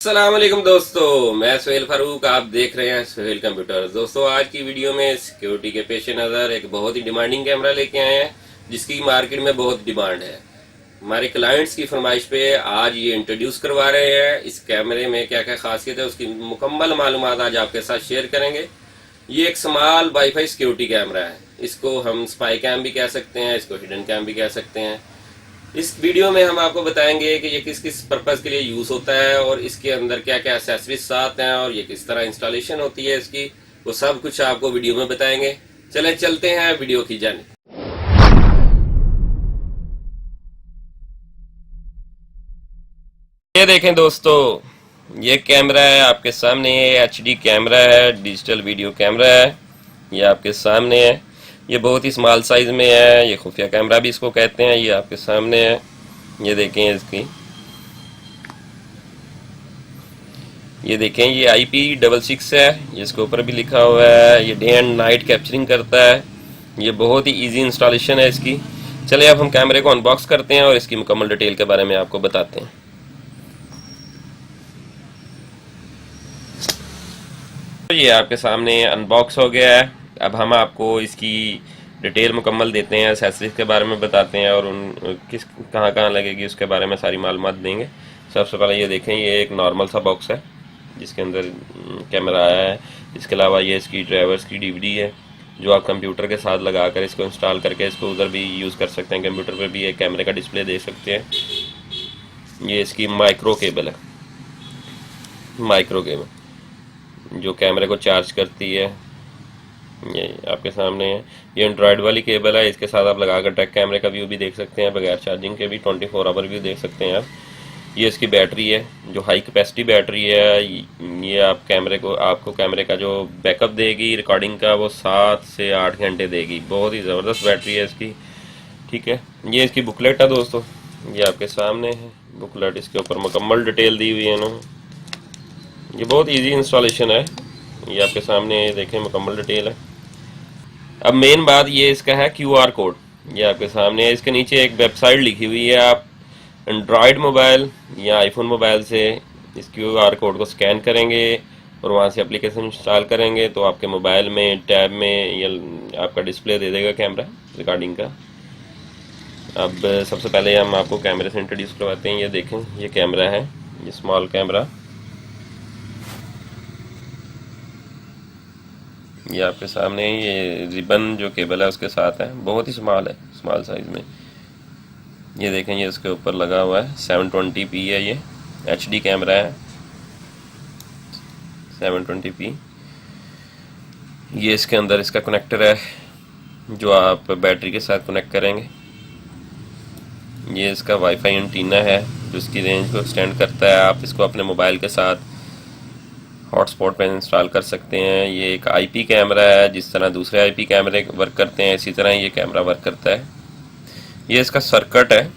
अस्सलाम वालेकुम दोस्तों, मैं सुहेल फारूक। आप देख रहे हैं सुहेल कंप्यूटर। दोस्तों, आज की वीडियो में सिक्योरिटी के पेश नज़र एक बहुत ही डिमांडिंग कैमरा लेके आए हैं जिसकी मार्केट में बहुत डिमांड है। हमारे क्लाइंट्स की फरमाइश पे आज ये इंट्रोड्यूस करवा रहे हैं। इस कैमरे में क्या क्या खासियत है उसकी मुकम्मल मालूमात आज आपके साथ शेयर करेंगे। ये एक स्मॉल वाईफाई सिक्योरिटी कैमरा है। इसको हम स्पाई कैम भी कह सकते हैं, इसको हिडन कैम भी कह सकते हैं। इस वीडियो में हम आपको बताएंगे कि ये किस किस पर्पज़ के लिए यूज़ होता है और इसके अंदर क्या क्या एक्सेसरीज साथ हैं और ये किस तरह इंस्टॉलेशन होती है इसकी, वो सब कुछ आपको वीडियो में बताएंगे। चले चलते हैं वीडियो की जानिब। ये देखें दोस्तों, ये कैमरा है आपके सामने। ये एचडी कैमरा है, डिजिटल वीडियो कैमरा है। ये आपके सामने है। ये बहुत ही स्मॉल साइज में है। ये खुफिया कैमरा भी इसको कहते हैं। ये आपके सामने है। ये देखें इसकी, ये देखें ये IP66 है। ये इसके ऊपर भी लिखा हुआ है। ये डे एंड नाइट कैप्चरिंग करता है। ये बहुत ही इजी इंस्टॉलेशन है इसकी। चलिए अब हम कैमरे को अनबॉक्स करते हैं और इसकी मुकम्मल डिटेल के बारे में आपको बताते हैं। तो ये आपके सामने अनबॉक्स हो गया है। अब हम आपको इसकी डिटेल मुकम्मल देते हैं, एक्सेसरीज के बारे में बताते हैं और उन किस कहाँ लगेगी उसके बारे में सारी मालूमात देंगे। सबसे पहले ये देखें, ये एक नॉर्मल सा बॉक्स है जिसके अंदर कैमरा आया है। इसके अलावा ये इसकी ड्राइवर्स की DVD है जो आप कंप्यूटर के साथ लगा कर इसको इंस्टॉल करके इसको उधर भी यूज़ कर सकते हैं। कंप्यूटर पर भी एक कैमरे का डिस्प्ले दे सकते हैं। ये इसकी माइक्रो केबल है, माइक्रो केबल जो कैमरे को चार्ज करती है। ये आपके सामने है। ये एंड्रॉयड वाली केबल है। इसके साथ आप लगाकर ट्रैक कैमरे का व्यू भी देख सकते हैं, बगैर चार्जिंग के भी 24 आवर व्यू देख सकते हैं आप। ये इसकी बैटरी है जो हाई कैपेसिटी बैटरी है। ये आपको कैमरे का जो बैकअप देगी रिकॉर्डिंग का, वो 7 से 8 घंटे देगी। बहुत ही ज़बरदस्त बैटरी है इसकी। ठीक है, ये इसकी बुकलेट है दोस्तों। ये आपके सामने है बुकलेट। इसके ऊपर मुकम्मल डिटेल दी हुई है इन्होंने। ये बहुत ईजी इंस्टॉलेशन है। ये आपके सामने देखें मुकम्मल डिटेल है। अब मेन बात ये इसका है QR कोड। ये आपके सामने है। इसके नीचे एक वेबसाइट लिखी हुई है। आप एंड्रॉयड मोबाइल या आईफोन मोबाइल से इस QR कोड को स्कैन करेंगे और वहाँ से एप्लीकेशन इंस्टॉल करेंगे तो आपके मोबाइल में टैब में या आपका डिस्प्ले दे देगा कैमरा रिकॉर्डिंग का। अब सबसे पहले हम आपको कैमरे से इंट्रोड्यूस करवाते हैं। ये देखें, ये कैमरा है, ये स्मॉल कैमरा। ये आपके सामने ये रिबन जो केबल है उसके साथ है। बहुत ही स्मॉल है, स्मॉल साइज में। ये देखें, ये इसके ऊपर लगा हुआ है। 720p है। ये HD कैमरा है, 720p। ये इसके अंदर इसका कनेक्टर है जो आप बैटरी के साथ कनेक्ट करेंगे। ये इसका वाईफाई एंटीना है जो इसकी रेंज को एक्सटेंड करता है। आप इसको अपने मोबाइल के साथ हॉटस्पॉट पर इंस्टॉल कर सकते हैं। ये एक IP कैमरा है। जिस तरह दूसरे IP कैमरे वर्क करते हैं इसी तरह ये कैमरा वर्क करता है। ये इसका सर्किट है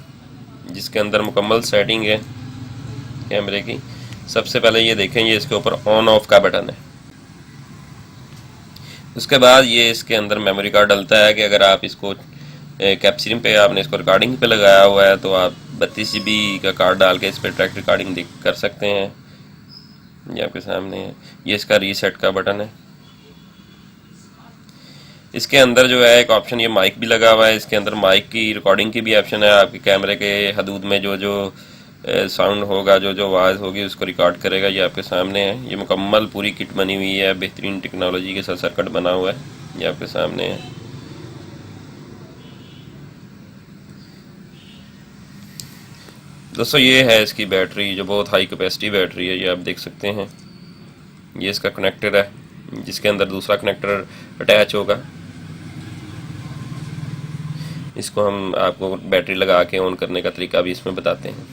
जिसके अंदर मुकम्मल सेटिंग है कैमरे की। सबसे पहले ये देखें, ये इसके ऊपर ऑन ऑफ का बटन है। उसके बाद ये इसके अंदर मेमोरी कार्ड डलता है कि अगर आप इसको कैप्चरिंग पे आपने इसको रिकॉर्डिंग पे लगाया हुआ है तो आप 32 GB का कार्ड डाल के इस पर ट्रैक रिकॉर्डिंग कर सकते हैं। ये आपके सामने है। ये इसका रीसेट का बटन है। इसके अंदर जो है एक ऑप्शन, ये माइक भी लगा हुआ है। इसके अंदर माइक की रिकॉर्डिंग की भी ऑप्शन है। आपके कैमरे के हदूद में जो जो साउंड होगा, जो जो आवाज़ होगी उसको रिकॉर्ड करेगा। ये आपके सामने है। ये मुकम्मल पूरी किट बनी हुई है, बेहतरीन टेक्नोलॉजी के साथ सर्किट बना हुआ है। ये आपके सामने है। दोस्तों, ये है इसकी बैटरी जो बहुत हाई कैपेसिटी बैटरी है। ये आप देख सकते हैं। ये इसका कनेक्टर है जिसके अंदर दूसरा कनेक्टर अटैच होगा। इसको हम आपको बैटरी लगा के ऑन करने का तरीका भी इसमें बताते हैं।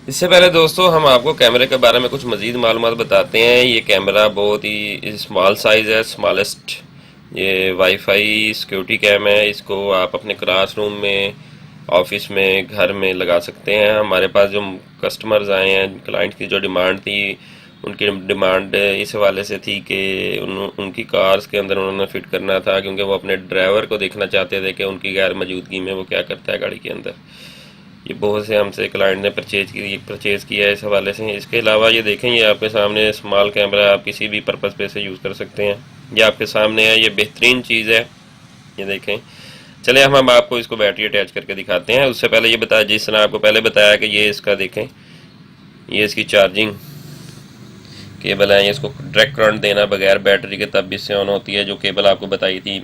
इससे पहले दोस्तों हम आपको कैमरे के बारे में कुछ मज़ीद मालूमात बताते हैं। ये कैमरा बहुत ही स्मॉल साइज़ है, स्मॉलेस्ट। ये वाईफाई सिक्योरिटी कैम है। इसको आप अपने क्लासरूम में, ऑफिस में, घर में लगा सकते हैं। हमारे पास जो कस्टमर्स आए हैं, क्लाइंट की जो डिमांड थी, उनकी डिमांड इस हवाले से थी कि उनकी कार्स के अंदर उन्होंने फिट करना था क्योंकि वो अपने ड्राइवर को देखना चाहते थे कि उनकी गैर मौजूदगी में वो क्या करता है गाड़ी के अंदर। ये बहुत से हमसे क्लाइंट ने परचेज़ किया है इस हवाले से। इसके अलावा ये देखें, ये आपके सामने स्मॉल कैमरा, आप किसी भी पर्पज़ पे से यूज़ कर सकते हैं। ये आपके सामने है, ये बेहतरीन चीज़ है, ये देखें। चलिए हम आपको इसको बैटरी अटैच करके दिखाते हैं। उससे पहले ये बताया, जिस तरह आपको पहले बताया कि ये इसका देखें, ये इसकी चार्जिंग केबल है। ये इसको डायरेक्ट करंट देना बगैर बैटरी के तब इससे ऑन होती है। जो केबल आपको बताई थी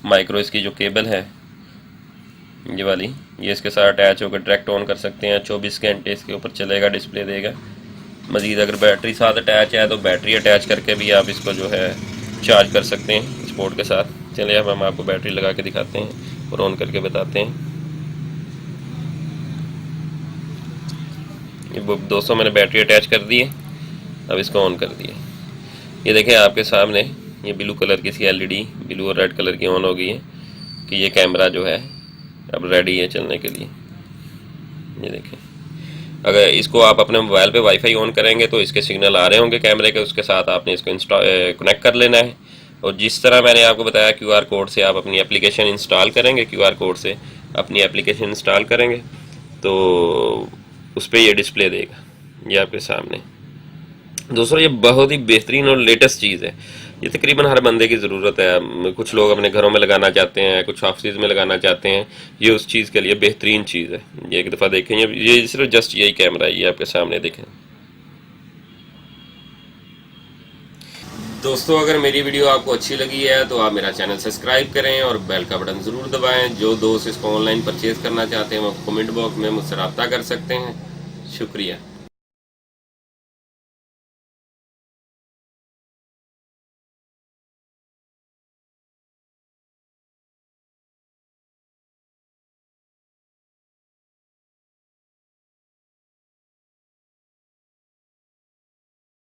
माइक्रो, इसकी जो केबल है ये वाली, ये इसके साथ अटैच होकर डायरेक्ट ऑन कर सकते हैं। 24 घंटे इसके ऊपर चलेगा, डिस्प्ले देगा। मज़ीद अगर बैटरी साथ अटैच है तो बैटरी अटैच करके भी आप इसको जो है चार्ज कर सकते हैं स्पोर्ट के साथ। चलिए अब हम आपको बैटरी लगा के दिखाते हैं और ऑन करके बताते हैं। ये 200 मैंने बैटरी अटैच कर दी है, अब इसको ऑन कर दिए। ये देखें आपके सामने ये ब्लू कलर की सी एलईडी, ब्लू और रेड कलर की ऑन हो गई है कि ये कैमरा जो है अब रेडी है चलने के लिए। ये देखें, अगर इसको आप अपने मोबाइल पे वाईफाई ऑन करेंगे तो इसके सिग्नल आ रहे होंगे कैमरे के, उसके साथ आपने इसको कनेक्ट कर लेना है। और जिस तरह मैंने आपको बताया क्यूआर कोड से आप अपनी एप्लीकेशन इंस्टॉल करेंगे, क्यूआर कोड से अपनी एप्लीकेशन इंस्टॉल करेंगे तो उस पर ये डिस्प्ले देगा। ये आपके सामने दोस्तों, ये बहुत ही बेहतरीन और लेटेस्ट चीज़ है। ये तकरीबन हर बंदे की ज़रूरत है। कुछ लोग अपने घरों में लगाना चाहते हैं, कुछ ऑफिस में लगाना चाहते हैं। ये उस चीज़ के लिए बेहतरीन चीज़ है। ये एक दफ़ा देखें, ये सिर्फ जस्ट यही कैमरा है, ये आपके सामने देखें। दोस्तों, अगर मेरी वीडियो आपको अच्छी लगी है तो आप मेरा चैनल सब्सक्राइब करें और बेल का बटन ज़रूर दबाएं। जो दोस्त इसको ऑनलाइन परचेज़ करना चाहते हैं वो कमेंट बॉक्स में मुझसे रब्ता कर सकते हैं। शुक्रिया।